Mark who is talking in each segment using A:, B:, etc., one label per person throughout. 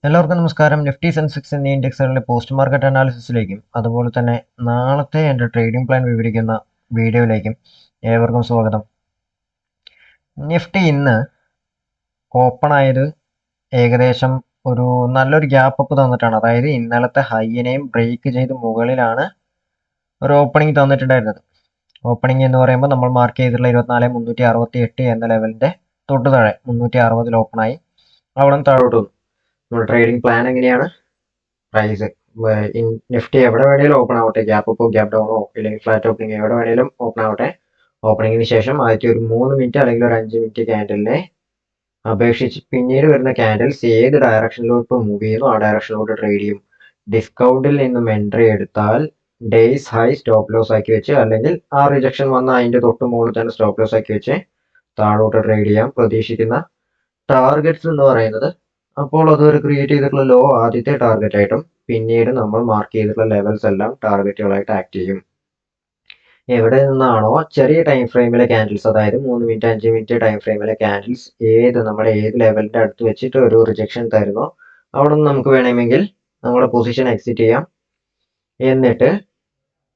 A: എല്ലാവർക്കും നമസ്കാരം. Nifty Sensex എന്നീ ഇൻഡെക്സുകളിലെ പോസ്റ്റ് മാർക്കറ്റ് അനാലിസിസിലേക്കും അതുപോലെ തന്നെ നാളത്തെ എൻ്റെ ട്രേഡിംഗ് പ്ലാൻ വിവരിക്കുന്ന വീഡിയോയിലേക്കും ഏവർക്കും സ്വാഗതം. നിഫ്റ്റി ഇന്ന് ഓപ്പൺ ആയത് ഏകദേശം ഒരു നല്ലൊരു ഗ്യാപ്പ് അപ്പ് തന്നിട്ടാണ്. അതായത് ഇന്നലത്തെ ഹൈയിനെയും ബ്രേക്ക് ചെയ്ത് മുകളിലാണ് ഒരു ഓപ്പണിംഗ് തന്നിട്ടുണ്ടായിരുന്നത്. ഓപ്പണിംഗ് എന്ന് പറയുമ്പോൾ നമ്മൾ മാർക്ക് ചെയ്തിട്ടുള്ള 24,368 എന്ന ലെവലിൻ്റെ തൊട്ട് താഴെ 360 ഓപ്പണായി അവിടെ നിന്ന് താഴോട്ട് വന്നു. നമ്മുടെ ട്രേഡിംഗ് പ്ലാൻ എങ്ങനെയാണ്? പ്രൈസ് നിഫ്റ്റി എവിടെ വേണേലും ഓപ്പൺ ആവട്ടെ, ഗ്യാപ്പ് അപ്പോ ഗ്യാപ്പ് ഡൗണോ ഇല്ലെങ്കിൽ ഫ്ലാറ്റ് ഓപ്പണിംഗ് എവിടെ വേണേലും ഓപ്പൺ ആവട്ടെ. ഓപ്പണിങ്ങിന് ശേഷം ആദ്യത്തെ ഒരു 3 മിനിറ്റ് അല്ലെങ്കിൽ ഒരു 5 മിനിറ്റ് ക്യാൻഡലിനെ അപേക്ഷിച്ച് പിന്നീട് വരുന്ന ക്യാൻഡൽസ് ഏത് ഡയറക്ഷനിലോട്ട് മൂവ് ചെയ്യുന്നു ആ ഡയറക്ഷനിലോട്ട് ട്രേഡ് ചെയ്യും. ഡിസ്കൗണ്ടിൽ നിന്നും എൻട്രി എടുത്താൽ ഡേയ്സ് ഹൈ സ്റ്റോപ്പ് ലോസ് ആക്കി വെച്ച്, അല്ലെങ്കിൽ ആ റിജക്ഷൻ വന്ന അതിന്റെ തൊട്ട് മുകളിൽ തന്നെ സ്റ്റോപ്പ് ലോസ് ആക്കി വെച്ച് താഴോട്ട് ട്രേഡ് ചെയ്യാം. പ്രതീക്ഷിക്കുന്ന ടാർഗറ്റ്സ് എന്ന് പറയുന്നത് അപ്പോൾ അതുവരെ ക്രിയേറ്റ് ചെയ്തിട്ടുള്ള ലോ ആദ്യത്തെ ടാർഗറ്റ് ആയിട്ടും പിന്നീട് നമ്മൾ മാർക്ക് ചെയ്തിട്ടുള്ള ലെവൽസ് എല്ലാം ടാർഗറ്റുകളായിട്ട് ആക്ട് ചെയ്യും. എവിടെ നിന്നാണോ ചെറിയ ടൈം ഫ്രെയിമിലെ ക്യാൻഡിൽസ്, അതായത് 3 മിനിറ്റ് 5 മിനിറ്റ് ടൈം ഫ്രെയിമിലെ ക്യാൻഡിൽസ് നമ്മുടെ ഏത് ലെവലിന്റെ അടുത്ത് വെച്ചിട്ട് ഒരു റിജക്ഷൻ തരുന്നോ അവിടെ നിന്ന് നമുക്ക് വേണമെങ്കിൽ നമ്മുടെ പൊസിഷൻ എക്സിറ്റ് ചെയ്യാം. എന്നിട്ട്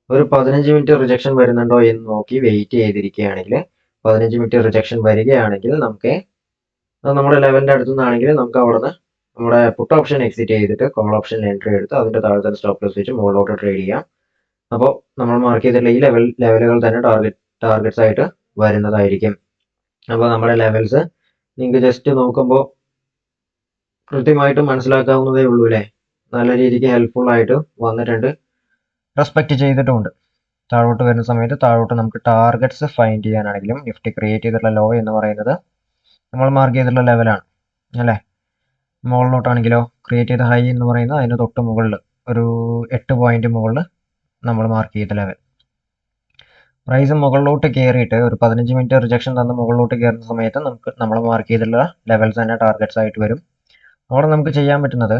A: ഒരു 15 മിനിറ്റ് റിജക്ഷൻ വരുന്നുണ്ടോ എന്ന് നോക്കി വെയിറ്റ് ചെയ്തിരിക്കുകയാണെങ്കിൽ 15 മിനിറ്റ് റിജക്ഷൻ വരികയാണെങ്കിൽ നമുക്ക് നമ്മുടെ ലെവലിന്റെ അടുത്തു നിന്നാണെങ്കിൽ നമുക്ക് അവിടുന്ന് നമ്മുടെ പുട്ട് ഓപ്ഷൻ എക്സിറ്റ് ചെയ്തിട്ട് കോൾ ഓപ്ഷൻ എൻട്രി എടുത്ത് അതിന്റെ താഴെ തന്നെ സ്റ്റോപ്പ് ലോസ് വെച്ച് മുകളിലോട്ട് ട്രേഡ് ചെയ്യാം. അപ്പോൾ നമ്മൾ മാർക്ക് ചെയ്തിട്ടുള്ള ഈ ലെവലുകൾ തന്നെ ടാർഗറ്റ്സ് ആയിട്ട് വരുന്നതായിരിക്കും. അപ്പോൾ നമ്മുടെ ലെവൽസ് നിങ്ങൾക്ക് ജസ്റ്റ് നോക്കുമ്പോൾ കൃത്യമായിട്ട് മനസ്സിലാക്കാവുന്നതേ ഉള്ളൂ അല്ലേ. നല്ല രീതിക്ക് ഹെൽപ്ഫുൾ ആയിട്ട് വന്നിട്ടുണ്ട്, റെസ്പെക്ട് ചെയ്തിട്ടുമുണ്ട്. താഴോട്ട് വരുന്ന സമയത്ത് താഴോട്ട് നമുക്ക് ടാർഗറ്റ്സ് ഫൈൻഡ് ചെയ്യാനാണെങ്കിലും നിഫ്റ്റി ക്രിയേറ്റ് ചെയ്തിട്ടുള്ള ലോ എന്ന് പറയുന്നത് നമ്മൾ മാർക്ക് ചെയ്തിട്ടുള്ള ലെവലാണ് അല്ലേ. മുകളിലോട്ടാണെങ്കിലോ ക്രിയേറ്റ് ചെയ്ത ഹൈ എന്ന് പറയുന്നത് അതിന് തൊട്ട് മുകളിൽ ഒരു 8 പോയിന്റ് മുകളിൽ നമ്മൾ മാർക്ക് ചെയ്ത ലെവൽ. പ്രൈസ് മുകളിലോട്ട് കയറിയിട്ട് ഒരു 15 മിനിറ്റ് റിജക്ഷൻ തന്ന് മുകളിലോട്ട് കയറുന്ന സമയത്ത് നമുക്ക് നമ്മൾ മാർക്ക് ചെയ്തിട്ടുള്ള ലെവൽസ് തന്നെ ടാർഗറ്റ്സ് ആയിട്ട് വരും. അവിടെ നമുക്ക് ചെയ്യാൻ പറ്റുന്നത്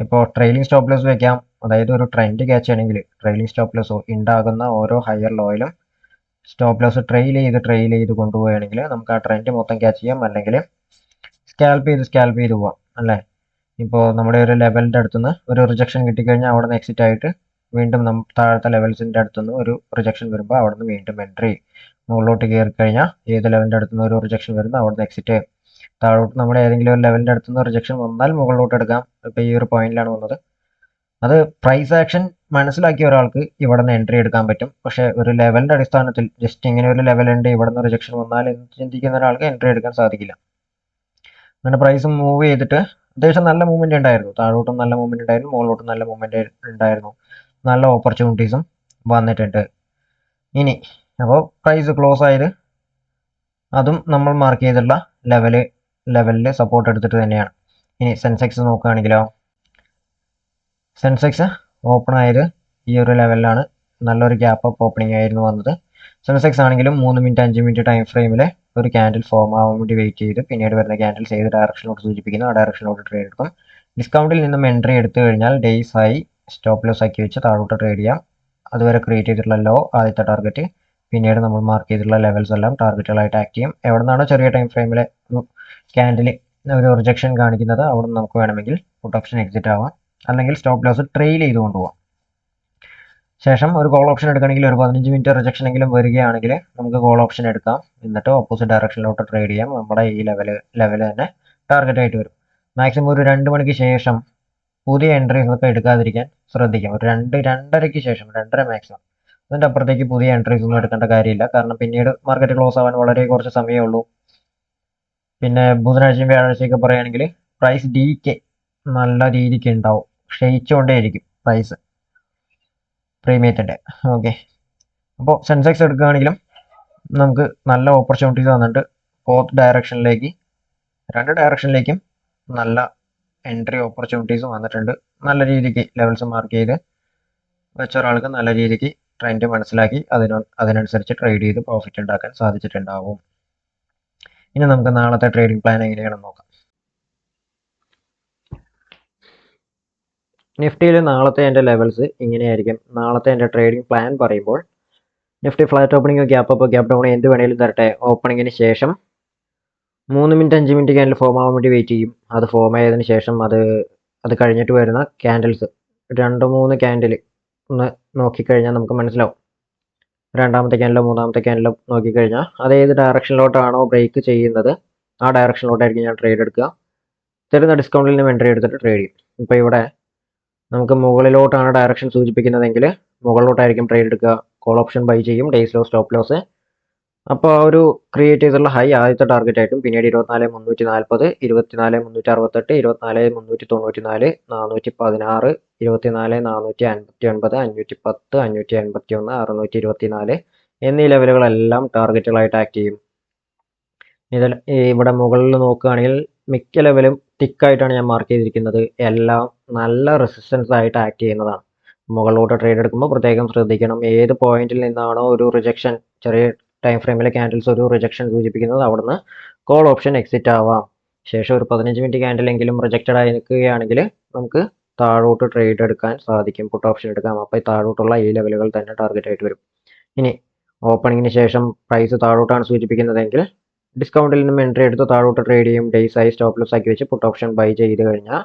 A: ഇപ്പോൾ ട്രെയിലിംഗ് സ്റ്റോപ്പ് ലോസ് വെക്കാം. അതായത് ഒരു ട്രെൻഡ് ക്യാച്ച് ചെയ്യണമെങ്കിൽ ട്രെയിലിംഗ് സ്റ്റോപ്പ് ലോസ് ഉണ്ടാകുന്ന ഓരോ ഹയർ ലോയിലും സ്റ്റോപ്പ് ലോസ് ട്രെയിൽ ചെയ്ത് കൊണ്ടുപോവുകയാണെങ്കിൽ നമുക്ക് ആ ട്രെൻഡ് മൊത്തം ക്യാച്ച് ചെയ്യാം. അല്ലെങ്കിൽ സ്കാൽപ്പ് ചെയ്ത് പോവാം അല്ലേ. ഇപ്പോൾ നമ്മുടെ ഒരു ലെവലിൻ്റെ അടുത്തുനിന്ന് ഒരു റിജക്ഷൻ കിട്ടിക്കഴിഞ്ഞാൽ അവിടെ നിന്ന് എക്സിറ്റ് ആയിട്ട് വീണ്ടും താഴത്തെ ലെവൽസിൻ്റെ അടുത്തുനിന്ന് ഒരു റിജക്ഷൻ വരുമ്പോൾ അവിടെ നിന്ന് വീണ്ടും എൻട്രി. മുകളിലോട്ട് കയറി കഴിഞ്ഞാൽ ഏത് ലെവലിൻ്റെ അടുത്തുനിന്ന് ഒരു റിജക്ഷൻ വരുന്നു അവിടെ നിന്ന് എക്സിറ്റ്. താഴോട്ട് നമ്മുടെ ഏതെങ്കിലും ഒരു ലെവലിൻ്റെ അടുത്തുനിന്ന് റിജക്ഷൻ വന്നാൽ മുകളിലോട്ട് എടുക്കാം. ഇപ്പോൾ ഈ ഒരു പോയിന്റിലാണ് വന്നത്. അത് പ്രൈസ് ആക്ഷൻ മനസ്സിലാക്കിയ ഒരാൾക്ക് ഇവിടെ നിന്ന് എൻട്രി എടുക്കാൻ പറ്റും. പക്ഷേ ഒരു ലെവലിൻ്റെ അടിസ്ഥാനത്തിൽ ജസ്റ്റ് ഇങ്ങനെ ഒരു ലെവലുണ്ട് ഇവിടെ നിന്ന് റിജക്ഷൻ വന്നാൽ എന്ന് ചിന്തിക്കുന്ന ഒരാൾക്ക് എൻട്രി എടുക്കാൻ സാധിക്കില്ല. അങ്ങനെ പ്രൈസ് മൂവ് ചെയ്തിട്ട് അത്യാവശ്യം നല്ല മൂവ്മെന്റ് ഉണ്ടായിരുന്നു. താഴോട്ടും നല്ല മൂവ്മെന്റ് ഉണ്ടായിരുന്നു, മുകളിലോട്ടും നല്ല മൂവ്മെന്റ് ഉണ്ടായിരുന്നു. നല്ല ഓപ്പർച്യൂണിറ്റീസും വന്നിട്ടുണ്ട്. ഇനി അപ്പോൾ പ്രൈസ് ക്ലോസ് ആയത് അതും നമ്മൾ മാർക്ക് ചെയ്തിട്ടുള്ള ലെവലിൽ സപ്പോർട്ട് എടുത്തിട്ട് തന്നെയാണ്. ഇനി സെൻസെക്സ് നോക്കുകയാണെങ്കിലോ, സെൻസെക്സ് ഓപ്പൺ ആയത് ഈ ഒരു ലെവലിലാണ്. നല്ലൊരു ഗ്യാപ്പ് അപ്പ് ഓപ്പണിംഗ് ആയിരുന്നു വന്നത്. സെൻസെക്സ് ആണെങ്കിലും 3 മിനിറ്റ് 5 മിനിറ്റ് ടൈം ഫ്രെയിമിൽ ഒരു ക്യാൻഡിൽ ഫോം ആവാൻ വേണ്ടി വെയിറ്റ് ചെയ്ത് പിന്നീട് വരുന്ന ക്യാൻഡിൽസ് ഏത് ഡയറക്ഷനിലോട്ട് സൂചിപ്പിക്കുന്നു ആ ഡയറക്ഷനിലോട്ട് ട്രേഡ് എടുക്കും. ഡിസ്കൗണ്ടിൽ നിന്നും എൻട്രി എടുത്തു കഴിഞ്ഞാൽ ഡേയ്സ് ഹൈ സ്റ്റോപ്പ് ലോസ് ആക്കി വെച്ച് താഴോട്ട് ട്രേഡ് ചെയ്യാം. അതുവരെ ക്രിയേറ്റ് ചെയ്തിട്ടുള്ള ലോ ആദ്യത്തെ ടാർഗറ്റ്, പിന്നീട് നമ്മൾ മാർക്ക് ചെയ്തിട്ടുള്ള ലെവൽസ് എല്ലാം ടാർഗറ്റുകളായിട്ട് ആക്ട് ചെയ്യും. എവിടെ നിന്നാണോ ചെറിയ ടൈം ഫ്രെയിമിലെ ഒരു ക്യാൻഡിൽ ഒരു റിജക്ഷൻ കാണിക്കുന്നത് അവിടെ നിന്ന് നമുക്ക് വേണമെങ്കിൽ പുട്ട് ഓപ്ഷൻ എക്സിറ്റ് ആവാം, അല്ലെങ്കിൽ സ്റ്റോപ്പ് ലോസ് ട്രെയിൽ ചെയ്ത് കൊണ്ടുപോകാം. ശേഷം ഒരു കോൾ ഓപ്ഷൻ എടുക്കണമെങ്കിൽ ഒരു 15 മിനിറ്റ് റിജക്ഷൻ എങ്കിലും വരികയാണെങ്കിൽ നമുക്ക് കോൾ ഓപ്ഷൻ എടുക്കാം. എന്നിട്ട് ഓപ്പോസിറ്റ് ഡയറക്ഷനിലോട്ട് ട്രേഡ് ചെയ്യാം. നമ്മുടെ ഈ ലെവൽ തന്നെ ടാർഗറ്റ് ആയിട്ട് വരും. മാക്സിമം ഒരു 2 മണിക്ക് ശേഷം പുതിയ എൻട്രീസ് ഒക്കെ എടുക്കാതിരിക്കാൻ ശ്രദ്ധിക്കാം. ഒരു 2-2:30 ശേഷം, 2:30 മാക്സിമം. അതിൻ്റെ അപ്പുറത്തേക്ക് പുതിയ എൻട്രീസ് ഒന്നും എടുക്കേണ്ട കാര്യമില്ല. കാരണം പിന്നീട് മാർക്കറ്റ് ക്ലോസ് ആവാൻ വളരെ കുറച്ച് സമയമേ ഉള്ളൂ. പിന്നെ ബുധനാഴ്ചയും വ്യാഴാഴ്ചയൊക്കെ പറയുകയാണെങ്കിൽ പ്രൈസ് ഡീക്ക് നല്ല രീതിക്ക് ഉണ്ടാവും. ക്ഷയിച്ചുകൊണ്ടേയിരിക്കും പ്രൈസ് പ്രീമിയത്തിൻ്റെ. ഓക്കെ, അപ്പോൾ സെൻസെക്സ് എടുക്കുകയാണെങ്കിലും നമുക്ക് നല്ല ഓപ്പർച്യൂണിറ്റീസ് വന്നിട്ട് രണ്ട് ഡയറക്ഷനിലേക്കും നല്ല എൻട്രി ഓപ്പർച്യൂണിറ്റീസ് വന്നിട്ടുണ്ട്. നല്ല രീതിക്ക് ലെവൽസ് മാർക്ക് ചെയ്ത് വെച്ച ഒരാൾക്ക് നല്ല രീതിക്ക് ട്രെൻഡ് മനസ്സിലാക്കി അതിനനുസരിച്ച് ട്രേഡ് ചെയ്ത് പ്രോഫിറ്റ് ഉണ്ടാക്കാൻ സാധിച്ചിട്ടുണ്ടാവും. ഇനി നമുക്ക് നാളത്തെ ട്രേഡിംഗ് പ്ലാൻ എങ്ങനെയാണെന്ന് നോക്കാം. നിഫ്റ്റിയിൽ നാളത്തെ എൻ്റെ ലെവൽസ് ഇങ്ങനെയായിരിക്കും. നാളത്തെ എൻ്റെ ട്രേഡിംഗ് പ്ലാൻ പറയുമ്പോൾ Nifty flat opening, gap up, gap down എന്ത് വേണേലും തരട്ടെ. ഓപ്പണിങ്ങിന് ശേഷം 3 മിനിറ്റ് 5 മിനിറ്റ് ക്യാൻഡിൽ ഫോം ആവാൻ വേണ്ടി വെയിറ്റ് ചെയ്യും. അത് ഫോം ആയതിനു ശേഷം അത് കഴിഞ്ഞിട്ട് വരുന്ന ക്യാൻഡിൽസ് 2-3 ക്യാൻഡിൽ ഒന്ന് നോക്കിക്കഴിഞ്ഞാൽ നമുക്ക് മനസ്സിലാവും. രണ്ടാമത്തെ ക്യാൻഡിലോ മൂന്നാമത്തെ ക്യാൻഡിലോ നോക്കിക്കഴിഞ്ഞാൽ അത് ഏത് ഡയറക്ഷനിലോട്ടാണോ ബ്രേക്ക് ചെയ്യുന്നത് ആ ഡയറക്ഷനിലോട്ടായിരിക്കും ഞാൻ ട്രേഡ് എടുക്കുക. തരുന്ന ഡിസ്കൗണ്ടിൽ നിന്ന് എൻട്രി എടുത്തിട്ട് ട്രേഡ് ചെയ്യും. ഇപ്പോൾ ഇവിടെ നമുക്ക് മുകളിലോട്ടാണ് ഡയറക്ഷൻ സൂചിപ്പിക്കുന്നതെങ്കിൽ മുകളിലോട്ടായിരിക്കും ട്രേഡ് എടുക്കുക. കോൾ ഓപ്ഷൻ ബൈ ചെയ്യും, ഡേയ്സ് ലോ സ്റ്റോപ്പ് ലോസ്. അപ്പോൾ ആ ഒരു ക്രിയേറ്റ് ചെയ്തിട്ടുള്ള ഹൈ ആദ്യത്തെ ടാർഗറ്റ് ആയിട്ടും പിന്നീട് 24,340, 24,368, 24,394, 416, 24,459, 510, 581, 624 എന്നീ ലെവലുകളെല്ലാം ടാർഗറ്റുകളായിട്ട് ആക്ട് ചെയ്യും. ഇതിൽ ഇവിടെ മുകളിൽ നോക്കുകയാണെങ്കിൽ മിക്ക ലെവലും തിക്കായിട്ടാണ് ഞാൻ മാർക്ക് ചെയ്തിരിക്കുന്നത്. എല്ലാം നല്ല റെസിസ്റ്റൻസ് ആയിട്ട് ആക്ട് ചെയ്യുന്നതാണ്. മുകളിലോട്ട് ട്രേഡ് എടുക്കുമ്പോൾ പ്രത്യേകം ശ്രദ്ധിക്കണം. ഏത് പോയിന്റിൽ നിന്നാണോ ഒരു റിജക്ഷൻ, ചെറിയ ടൈം ഫ്രെയിമിലെ ക്യാൻഡിൽസ് ഒരു റിജക്ഷൻ സൂചിപ്പിക്കുന്നത്, അവിടുന്ന് കോൾ ഓപ്ഷൻ എക്സിറ്റ് ആവാം. ശേഷം ഒരു 15 മിനിറ്റ് ക്യാൻഡിലെങ്കിലും റിജക്റ്റഡ് ആയി നിൽക്കുകയാണെങ്കിൽ നമുക്ക് താഴോട്ട് ട്രേഡ് എടുക്കാൻ സാധിക്കും, പുട്ട് ഓപ്ഷൻ എടുക്കാം. അപ്പോൾ താഴോട്ടുള്ള ഈ ലെവലുകൾ തന്നെ ടാർഗറ്റ് ആയിട്ട് വരും. ഇനി ഓപ്പണിങ്ങിന് ശേഷം പ്രൈസ് താഴോട്ടാണ് സൂചിപ്പിക്കുന്നതെങ്കിൽ ഡിസ്കൗണ്ടിൽ നിന്നും എൻട്രി എടുത്ത് താഴോട്ട് ട്രേഡ് ചെയ്യും. ഡേയ്സ് ആയി സ്റ്റോപ്പ് ലോസ് ആക്കി വെച്ച് പുട്ട് ഓപ്ഷൻ ബൈ ചെയ്ത് കഴിഞ്ഞാൽ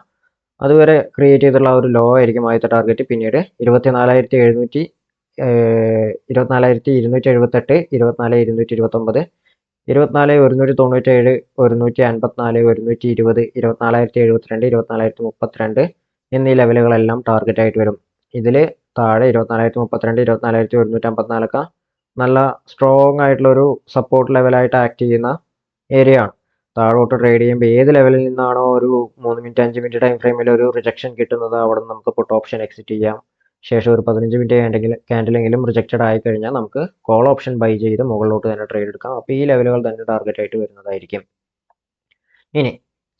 A: അതുവരെ ക്രിയേറ്റ് ചെയ്തിട്ടുള്ള ഒരു ലോ ആയിരിക്കും ആദ്യത്തെ ടാർഗറ്റ്. പിന്നീട് 24,278, 24,229, 24,229, 24,197, 154, 120, 24,072, 24,032 എന്നീ ലെവലുകളെല്ലാം ടാർഗറ്റ് ആയിട്ട് വരും. ഇതിൽ താഴെ 24,032, 24,154 നല്ല സ്ട്രോങ് ആയിട്ടുള്ള ഒരു സപ്പോർട്ട് ലെവലായിട്ട് ആക്ട് ചെയ്യുന്ന ഏരിയ ആണ്. താഴോട്ട് ട്രേഡ് ചെയ്യുമ്പോൾ ഏത് ലെവലിൽ നിന്നാണോ ഒരു 3 മിനിറ്റ് 5 മിനിറ്റ് ടൈം ഫ്രെയിമിൽ ഒരു റിജക്ഷൻ കിട്ടുന്നത് അവിടെ നിന്ന് നമുക്ക് പുട്ട് ഓപ്ഷൻ എക്സിറ്റ് ചെയ്യാം. ശേഷം ഒരു 15 മിനിറ്റ് ക്യാൻഡിലെങ്കിലും റിജക്റ്റഡ് ആയി കഴിഞ്ഞാൽ നമുക്ക് കോൾ ഓപ്ഷൻ ബൈ ചെയ്ത് മുകളിലോട്ട് തന്നെ ട്രേഡ് എടുക്കാം. അപ്പോൾ ഈ ലെവലുകൾ തന്നെ ടാർഗറ്റ് ആയിട്ട് വരുന്നതായിരിക്കും. ഇനി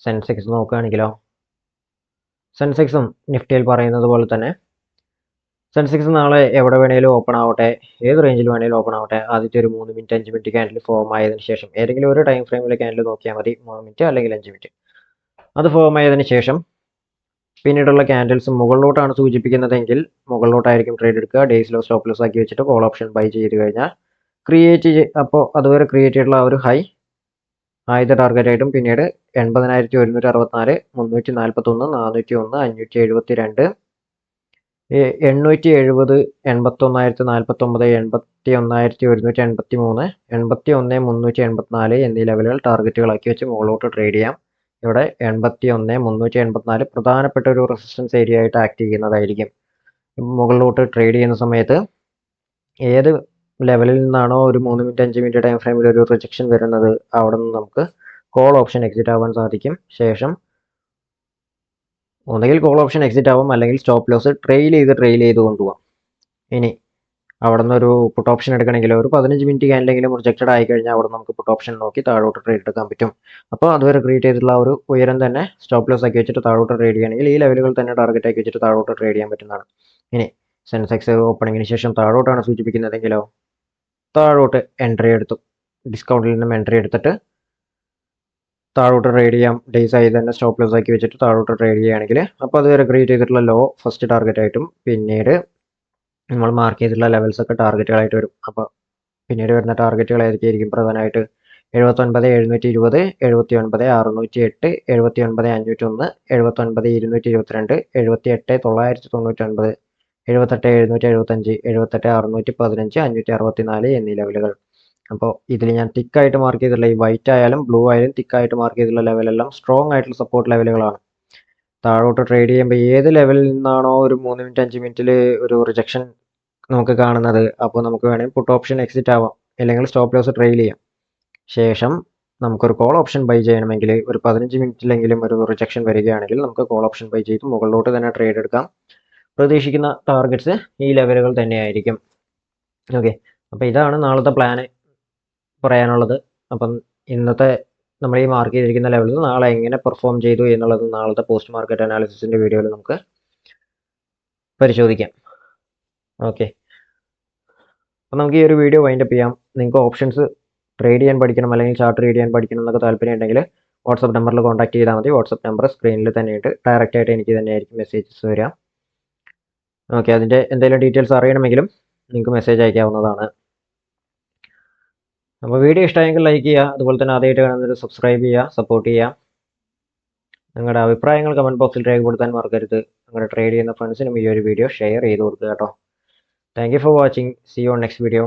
A: സെൻസെക്സ് നോക്കുകയാണെങ്കിലോ, സെൻസെക്സും നിഫ്റ്റിയിൽ പറയുന്നത് പോലെ തന്നെ സെൻസെക്സ് നാളെ എവിടെ വേണേലും ഓപ്പൺ ആവട്ടെ, ഏത് റേഞ്ചിൽ വേണേലും ഓപ്പൺ ആവട്ടെ, ആദ്യത്തെ ഒരു 3 മിനിറ്റ് 5 മിനിറ്റ് ക്യാൻഡിൽ ഫോം ആയതിനു ശേഷം ഏതെങ്കിലും ഒരു ടൈം ഫ്രെയിമിലെ ക്യാൻഡിൽ നോക്കിയാൽ മതി, 3 മിനിറ്റ് അല്ലെങ്കിൽ 5 മിനിറ്റ്. അത് ഫോം ആയതിനു ശേഷം പിന്നീടുള്ള ക്യാൻഡിൽസ് മുകളിലോട്ടാണ് സൂചിപ്പിക്കുന്നതെങ്കിൽ മുകളിലോട്ടായിരിക്കും ട്രേഡ് എടുക്കുക. ഡേയ്സ് ലോ സ്റ്റോപ്പ് ലോസ് ആക്കി വെച്ചിട്ട് കോൾ ഓപ്ഷൻ ബൈ ചെയ്ത് കഴിഞ്ഞാൽ അപ്പോൾ അതുവരെ ക്രിയേറ്റ് ചെയ്തിട്ടുള്ള ആ ഒരു ഹൈ ആദ്യത്തെ ടാർഗറ്റ് ആയിട്ടും പിന്നീട് 80,164, 341, 401, 572, 870, 81,049, 81,183, 81,384 എന്നീ ലെവലുകൾ ടാർഗറ്റുകളാക്കി വെച്ച് മുകളിലോട്ട് ട്രേഡ് ചെയ്യാം. ഇവിടെ 81,384 പ്രധാനപ്പെട്ട ഒരു റെസിസ്റ്റൻസ് ഏരിയ ആയിട്ട് ആക്ട് ചെയ്യുന്നതായിരിക്കും. മുകളിലോട്ട് ട്രേഡ് ചെയ്യുന്ന സമയത്ത് ഏത് ലെവലിൽ നിന്നാണോ ഒരു 3 മിനിറ്റ് 5 മിനിറ്റ് ടൈം ഫ്രെയിമിൽ ഒരു റിജക്ഷൻ വരുന്നത് അവിടെ നിന്ന് നമുക്ക് കോൾ ഓപ്ഷൻ എക്സിറ്റ് ആവാൻ സാധിക്കും. ശേഷം ഒന്നുകിൽ കോൾ ഓപ്ഷൻ എക്സിറ്റ് ആവും, അല്ലെങ്കിൽ സ്റ്റോപ്പ് ലോസ് ട്രെയിൽ ചെയ്ത് കൊണ്ടുപോകാം. ഇനി അവിടെ നിന്ന് ഒരു പുട്ട് ഓപ്ഷൻ എടുക്കണമെങ്കിൽ ഒരു 15 മിനിറ്റ് ക്യാൻഡിലെങ്കിലും റിജക്റ്റഡ് ആയി കഴിഞ്ഞാൽ അവിടെ നമുക്ക് പുട്ട് ഓപ്ഷൻ നോക്കി താഴോട്ട് ട്രേഡ് എടുക്കാൻ പറ്റും. അപ്പോൾ അതുവരെ ക്രിയേറ്റ് ചെയ്തിട്ടുള്ള ഒരു ഉയരം തന്നെ സ്റ്റോപ്പ് ലോസ് ആക്കി വെച്ചിട്ട് താഴോട്ട് ട്രേഡ് ചെയ്യുകയാണെങ്കിൽ ഈ ലെവലുകൾ തന്നെ ടാർഗറ്റ് ആക്കി വെച്ചിട്ട് താഴോട്ട് ട്രേഡ് ചെയ്യാൻ പറ്റുന്നതാണ്. ഇനി സെൻസെക്സ് ഓപ്പണിങ്ങിന് ശേഷം താഴോട്ടാണ് സൂചിപ്പിക്കുന്നതെങ്കിലോ, താഴോട്ട് എൻട്രി എടുത്തു, ഡിസ്കൗണ്ടിൽ നിന്നും എൻട്രി എടുത്തിട്ട് താഴോട്ട് ട്രേഡ് ചെയ്യാം. ഡേയ്സ് ആയി തന്നെ സ്റ്റോപ്പ് ലോസ് ആക്കി വെച്ചിട്ട് താഴോട്ട് ട്രേഡ് ചെയ്യുകയാണെങ്കിൽ അപ്പോൾ അതുവരെ ക്രിയേറ്റ് ചെയ്തിട്ടുള്ള ലോ ഫസ്റ്റ് ടാർഗറ്റ് ആയിട്ടും പിന്നീട് നമ്മൾ മാർക്ക് ചെയ്തിട്ടുള്ള ലെവൽസ് ഒക്കെ ടാർഗറ്റുകളായിട്ട് വരും. അപ്പോൾ പിന്നീട് വരുന്ന ടാർഗറ്റുകൾ ഏതൊക്കെയായിരിക്കും? പ്രധാനമായിട്ട് 79,720, 79,608, 79,501, 79,222, 78,999, 78,775, 78,615, 564 എന്നീ ലെവലുകൾ. അപ്പോൾ ഇതിൽ ഞാൻ തിക്കായിട്ട് മാർക്ക് ചെയ്തിട്ടുള്ള ഈ വൈറ്റ് ആയാലും ബ്ലൂ ആയാലും തിക്കായിട്ട് മാർക്ക് ചെയ്തിട്ടുള്ള ലെവലെല്ലാം സ്ട്രോങ് ആയിട്ടുള്ള സപ്പോർട്ട് ലെവലുകളാണ്. താഴോട്ട് ട്രേഡ് ചെയ്യുമ്പോൾ ഏത് ലെവലിൽ നിന്നാണോ ഒരു 3 മിനിറ്റ് 5 മിനിറ്റിൽ ഒരു റിജക്ഷൻ നമുക്ക് കാണുന്നത് അപ്പോൾ നമുക്ക് വേണമെങ്കിൽ പുട്ട് ഓപ്ഷൻ എക്സിറ്റ് ആവാം, അല്ലെങ്കിൽ സ്റ്റോപ്പ് ലോസ് ട്രെയിൽ ചെയ്യാം. ശേഷം നമുക്കൊരു കോൾ ഓപ്ഷൻ ബൈ ചെയ്യണമെങ്കിൽ ഒരു 15 മിനിറ്റിലെങ്കിലും ഒരു റിജക്ഷൻ വരികയാണെങ്കിൽ നമുക്ക് കോൾ ഓപ്ഷൻ ബൈ ചെയ്ത് മുകളിലോട്ട് തന്നെ ട്രേഡ് എടുക്കാം. പ്രതീക്ഷിക്കുന്ന ടാർഗറ്റ്സ് ഈ ലെവലുകൾ തന്നെയായിരിക്കും. ഓക്കെ, അപ്പോൾ ഇതാണ് നാളത്തെ പ്ലാന് പറയാനുള്ളത്. അപ്പം ഇന്നത്തെ നമ്മൾ ഈ മാർക്ക് ചെയ്തിരിക്കുന്ന ലെവലിൽ നാളെ എങ്ങനെ പെർഫോം ചെയ്തു എന്നുള്ളത് നാളത്തെ പോസ്റ്റ് മാർക്കറ്റ് അനാലിസിസിൻ്റെ വീഡിയോയിൽ നമുക്ക് പരിശോധിക്കാം. ഓക്കെ, അപ്പം നമുക്ക് ഈ ഒരു വീഡിയോ വൈൻഡപ്പ് ചെയ്യാം. നിങ്ങൾക്ക് ഓപ്ഷൻസ് ട്രേഡ് ചെയ്യാൻ പഠിക്കണം അല്ലെങ്കിൽ ചാർട്ട് റീഡ് ചെയ്യാൻ പഠിക്കണം എന്നൊക്കെ താല്പര്യം ഉണ്ടെങ്കിൽ വാട്സപ്പ് നമ്പറിൽ കോൺടാക്ട് ചെയ്താൽ മതി. വാട്സപ്പ് നമ്പർ സ്ക്രീനിൽ തന്നെയുണ്ട്. ഡയറക്റ്റ് ആയിട്ട് എനിക്ക് തന്നെയായിരിക്കും മെസ്സേജസ് വരിക. ഓക്കെ, അതിൻ്റെ എന്തെങ്കിലും ഡീറ്റെയിൽസ് അറിയണമെങ്കിലും നിങ്ങൾക്ക് മെസ്സേജ് അയക്കാവുന്നതാണ്. അപ്പോൾ വീഡിയോ ഇഷ്ടമായെങ്കിൽ ലൈക്ക് ചെയ്യുക, അതുപോലെ തന്നെ ആദ്യമായിട്ട് കാണുന്നവർ സബ്സ്ക്രൈബ് ചെയ്യുക, സപ്പോർട്ട് ചെയ്യുക. നിങ്ങളുടെ അഭിപ്രായങ്ങൾ കമൻറ്റ് ബോക്സിൽ രേഖപ്പെടുത്താൻ മറക്കരുത്. നിങ്ങളുടെ ട്രേഡ് ചെയ്യുന്ന ഫ്രണ്ട്സിനും ഈ ഒരു വീഡിയോ ഷെയർ ചെയ്ത് കൊടുക്കുക കേട്ടോ. Thank you for watching. See you on next video.